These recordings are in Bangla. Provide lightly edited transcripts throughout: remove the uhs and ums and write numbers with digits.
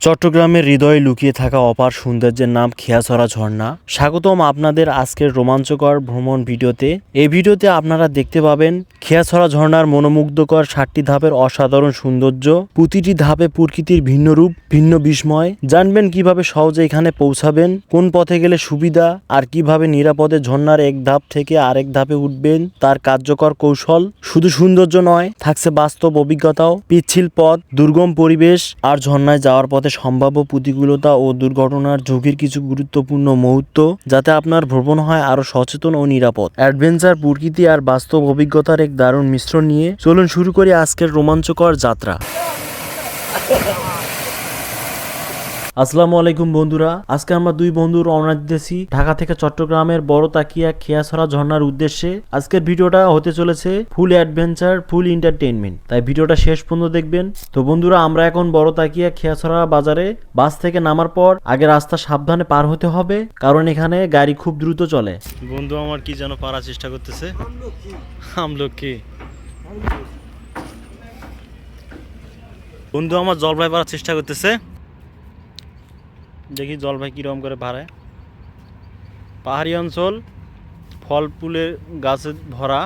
চট্টগ্রামের হৃদয়ে লুকিয়ে থাকা অপার সৌন্দর্যের নাম খিয়াছড়া ঝর্ণা। স্বাগতম আপনাদের আজকের রোমাঞ্চকর ভ্রমণ ভিডিওতে। এই ভিডিওতে আপনারা দেখতে পাবেন খিয়াছড়া ঝর্ণার মনোমুগ্ধকর 7টি ধাপের অসাধারণ সৌন্দর্য। প্রতিটি ধাপে প্রকৃতির ভিন্ন রূপ, ভিন্ন বিস্ময়। জানবেন কিভাবে সহজে এখানে পৌঁছাবেন, কোন পথে গেলে সুবিধা, আর কিভাবে নিরাপদে ঝর্ণার এক ধাপ থেকে আরেক ধাপে উঠবেন তার কার্যকর কৌশল। শুধু সৌন্দর্য নয়, থাকছে বাস্তব অভিজ্ঞতাও। পিচ্ছিল পথ, দুর্গম পরিবেশ আর ঝর্ণায় যাওয়ার পথে সম্ভাব্য প্রতিকূলতা ও দুর্ঘটনার ঝুঁকির কিছু গুরুত্বপূর্ণ মুহূর্ত, যাতে আপনার ভ্রমণ হয় আরো সচেতন ও নিরাপদ। অ্যাডভেঞ্চার, প্রকৃতি আর বাস্তব অভিজ্ঞতার এক দারুণ মিশ্রণ নিয়ে চলুন শুরু করি আজকের রোমাঞ্চকর যাত্রা। আসসালামু আলাইকুম বন্ধুরা, আজকে আমরা দুই বন্ধু রওনা দিতেছি ঢাকা থেকে চট্টগ্রামের বড় তাকিয়া খিয়াছড়া ঝর্ণার উদ্দেশ্যে। আজকের ভিডিওটা হতে চলেছে ফুল অ্যাডভেঞ্চার, ফুল এন্টারটেইনমেন্ট, তাই ভিডিওটা শেষ পর্যন্ত দেখবেন। তো বন্ধুরা, আমরা এখন বড় তাকিয়া খিয়াছড়া বাজারে বাস থেকে নামার পর আগে রাস্তা সাবধানে পার হতে হবে, কারণ এখানে গাড়ি খুব দ্রুত চলে। বন্ধু আমার কি যেন পারার চেষ্টা করতেছে। আমলকি বন্ধু আমার জলপাই পারার চেষ্টা করতেছে। দেখি জলপাই কীরকম করে বাড়ে। পাহাড়ি অঞ্চল, ফল ফুলের গাছে ভরা।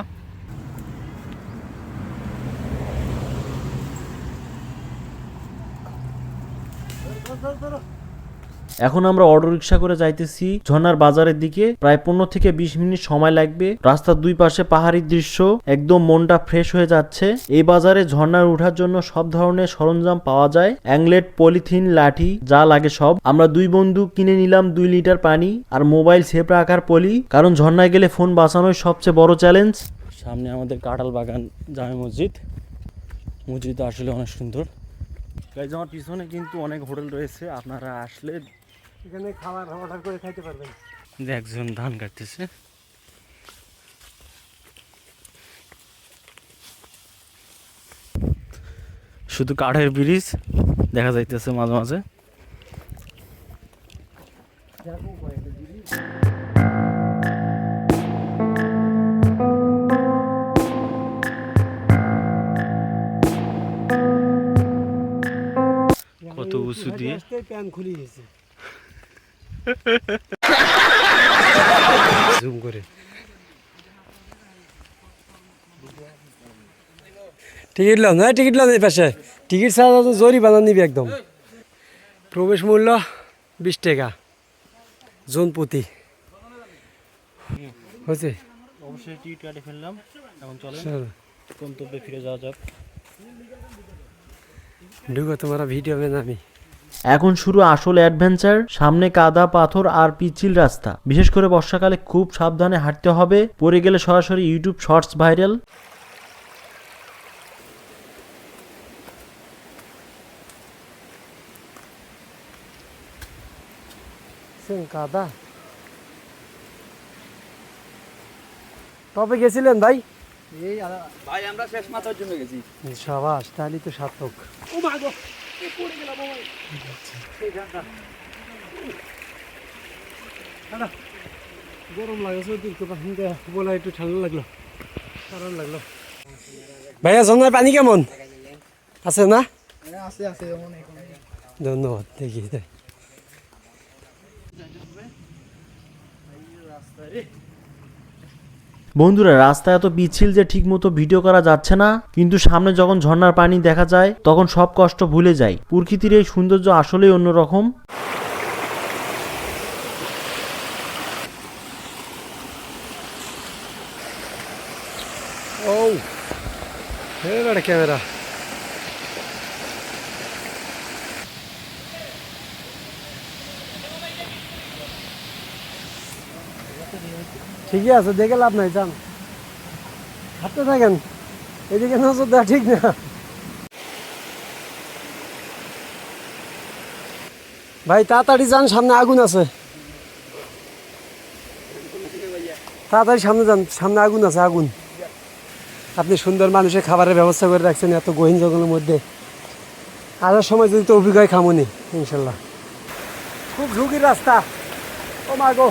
এখন আমরা অটোরিকশা করে যাইতেছি ঝর্ণার বাজারের দিকে। প্রায় 15 থেকে 20 মিনিট সময় লাগবে। রাস্তার দুই পাশে পাহাড়ি দৃশ্য, একদম মনটা ফ্রেশ হয়ে যাচ্ছে। এই বাজারে ঝর্ণার ওঠার জন্য সব ধরনের সরঞ্জাম পাওয়া যায়, অ্যাংলেট, পলিথিন, লাঠি, যা লাগে সব। আমরা দুই বন্ধু কিনে নিলাম 2 লিটার পানি আর মোবাইল সেফ রাখার পলি, কারণ ঝর্ণায় গেলে ফোন বাঁচানোই সবচেয়ে বড় চ্যালেঞ্জ। সামনে আমাদের কাঁঠাল বাগান, জামে মসজিদ। মসজিদ আসলে অনেক সুন্দর। গাইজ, আমার পিছনে কিন্তু অনেক হোটেল রয়েছে, আপনারা আসলে এখানে খাবার অর্ডার করে খাইতে পারবেন। একজন ধান কাটতেছে। শুধু কাঠের ব্রিজ দেখা যাইতেছে মাঝে মাঝে। কত উঁচু দিয়ে প্যান খুলে গেছে। জুম করে টিকিট লাও না, টিকিট লাও এই পাশে। টিকিট ছাড়া তো জরিমানা নিবি একদম। প্রবেশ মূল্য 20 টাকা জন প্রতি। হয়েছে, অবশ্যই টিকিট কাটে ফেললাম। এখন চলেন গন্তব্যে ফিরে যাওয়া যাক। ঢুকো, তোমার ভিডিও বানাবি। এখন শুরু আসল অ্যাডভেঞ্চার। সামনে কাদা, পাথর আর পিচ্ছিল রাস্তা। বিশেষ করে বর্ষাকালে খুব সাবধানে হাঁটতে হবে, পড়ে গেলে সরাসরি ইউটিউব শর্টস ভাইরাল। কাদা। কবে গেছিলেন ভাই? এই ভাই আমরা শেষ মাথার জন্য গেছি। সাবাস, তাহলে তো সার্থক। ও মা গো, এ পড়ে গেলাম ভাই। গরম লাগছে, বলা একটু ঠান্ডা লাগলো, আরাম লাগলো। ভাইয়া ঝর্ণার পানি কেমন আছে? না আছে আছে, ধন্যবাদ। দেখি বন্ধুরা, রাস্তা এত পিচ্ছিল যে ঠিক মতো ভিডিও করা যাচ্ছে না, কিন্তু সামনে যখন ঝর্ণার পানি দেখা যায় তখন সব কষ্ট ভুলে যায়। প্রকৃতির এই সৌন্দর্য আসলেই অন্যরকম। ও এবারে ক্যামেরা। ঠিকই আছে, দেখে লাভ নাই, যান হাঁটতে থাকেন, এদিকে নজর দেওয়া ঠিক না। ভাই তাড়াতাড়ি যান, সামনে আগুন আছে। তাড়াতাড়ি সামনে যান, সামনে আগুন আছে, আগুন। আপনি সুন্দর মানুষের খাবারের ব্যবস্থা করে রাখছেন এত গহীন জঙ্গলের মধ্যে। আসার সময় যদি তো অভিজ্ঞতা খামনি ইনশাল্লাহ। খুব ঝুঁকির রাস্তা। ও মা গো,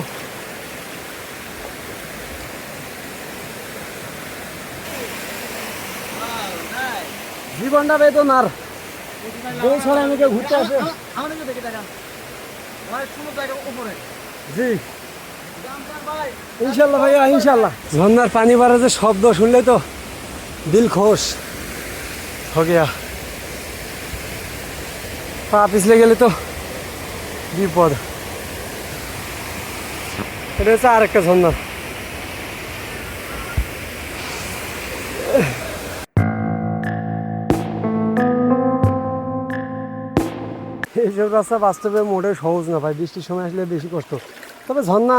জীবনটা বেদনার। এই ছড়া আমাকে ঘুরতে আসে। আমাদের দেখে দেখা ভাই সুন্দর জায়গা উপরে জি ইনশাল্লাহ ভাইয়া ইনশাল্লাহ। ঝর্ণার পানি বাড়ার যে শব্দ শুনলে তো দিল খোশ हो गया। পা পিছলে গেলে তো বিপদ। এটা হচ্ছে আর একটা ঝর্ণা। এইসব রাস্তা বাস্তবে মোটেও সহজ না ভাই, বৃষ্টির সময় আসলে বেশি কষ্ট। তবে ঝর্ণা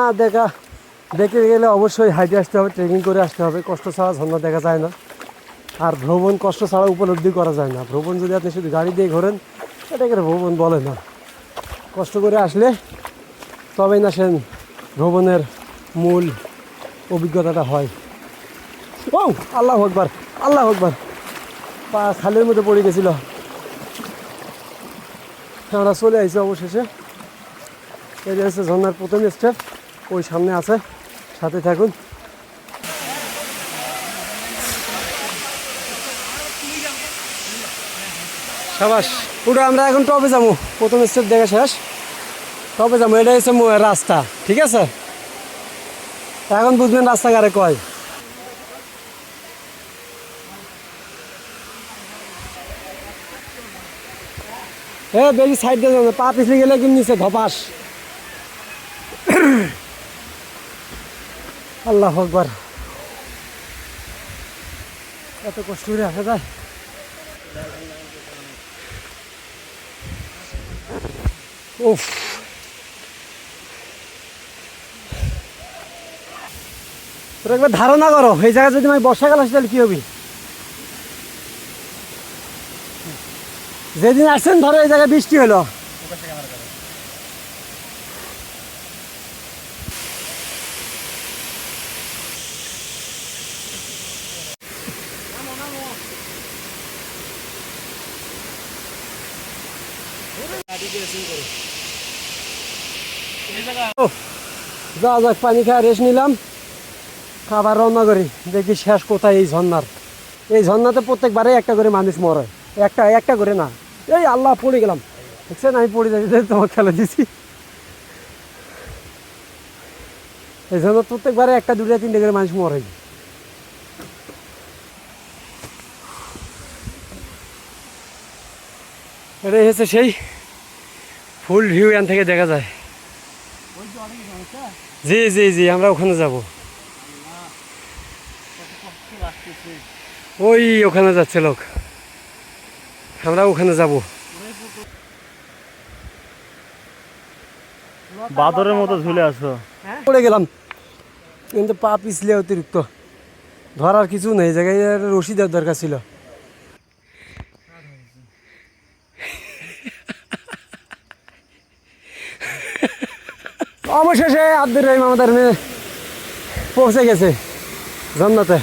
দেখতে গেলে অবশ্যই হাইটে আসতে হবে, ট্রেকিং করে আসতে হবে। কষ্ট ছাড়া ঝর্ণা দেখা যায় না, আর ভ্রমণ কষ্ট ছাড়া উপলব্ধি করা যায় না। ভ্রমণ যদি আপনি শুধু গাড়ি দিয়ে ঘোরেন এটাকে ভ্রমণ বলে না। কষ্ট করে আসলে তবেই না সে ভ্রমণের মূল অভিজ্ঞতাটা হয়। ও আল্লাহ আকবার, আল্লাহ আকবার। পা খালের মধ্যে পড়ে গেছিল। আমরা চলে আসছি অবশেষে। এটা হচ্ছে ঝর্ণার প্রথম স্টেপ, ওই সামনে আছে, সাথে থাকুন। সাবাস, পুরো আমরা এখন টপে যাবো। প্রথম স্টেপ দেখা শেষ, টপে যাবো। এটা হচ্ছে রাস্তা, ঠিক আছে? এখন বুঝবেন রাস্তা কারে কয়। বেশি সাইড দিয়ে যাবে, পা পিছলে গেলে কিন্তু নিচে ধপাস। আল্লাহ আকবার, এত কষ্ট করে আসা যায়? উফ, তোরা একবার ধারণা করো এই জায়গায় যদি আমি বর্ষাকাল আসি তাহলে কি হবে। যেদিন আসছেন ধরো এই জায়গায় বৃষ্টি হলো, যা যাক পানি খাওয়া রেস্ট নিলাম, আবার রওনা করি। দেখি শেষ কোথায় এই ঝর্ণার। এই ঝর্ণাতে প্রত্যেকবারে একটা করে মানুষ মরে, একটা করে না। এই আল্লাহ পড়ে গেলাম, দেখছেন? আমি পড়ে যাচ্ছি, তোমার খেলা দিছি। এই জন্য প্রত্যেকবারে একটা দুটা তিনটে করে মানুষ মরে। এটাই হচ্ছে সেই ফুল ভিউ এখান থেকে দেখা যায়। জি জি জি, আমরা ওখানে যাব। ওই ওখানে যাচ্ছে লোক, আমরা ওখানে যাব। বাদরের মতো ঝুলে আছো। পড়ে গেলাম, কিন্তু পা পিছলে অতিরিক্ত, ধরার কিছু নেই। এই জায়গায় রশি দেওয়ার দরকার ছিল। অবশেষে আব্দুর রহিম আমাদের পৌঁছে গেছে জান্নাতে।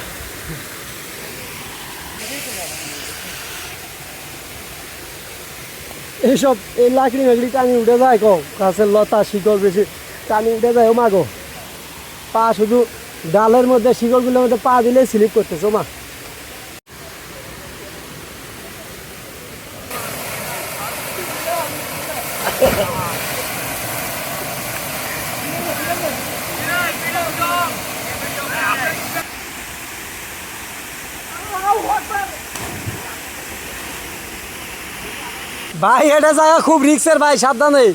এইসব এই লাকড়ি মাকড়ি টানি উঠে যায়, গাছের লতা শিকড় বেশি টানি উঠে যায়। ও মা গো, পা শুধু ডালের মধ্যে শিকড়গুলোর মধ্যে পা দিলে স্লিপ করতেছে। ও মা, ভাই এটা জায়গা খুব রিক্সের ভাই, সাবধানে।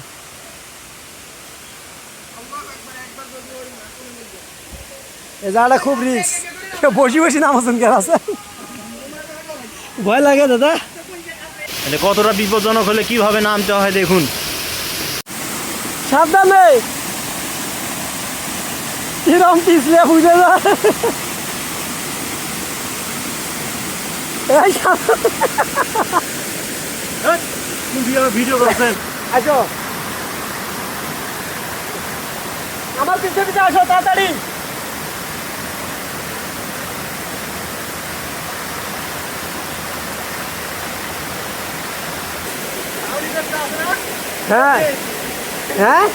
এই জায়গাটা খুব রিক্স, বসি বসি নামাজন কেন আছে, ভয় লাগে দাদা। মানে কতটা বিপজ্জনক হলে কিভাবে নামতে হয় দেখুন। সাবধানে, কিরম পিছলে বুঝে যায়। ভিডিও করছেন? আসো আমার পিছনে পিছনে আসো তাড়াতাড়ি। হ্যাঁ হ্যাঁ,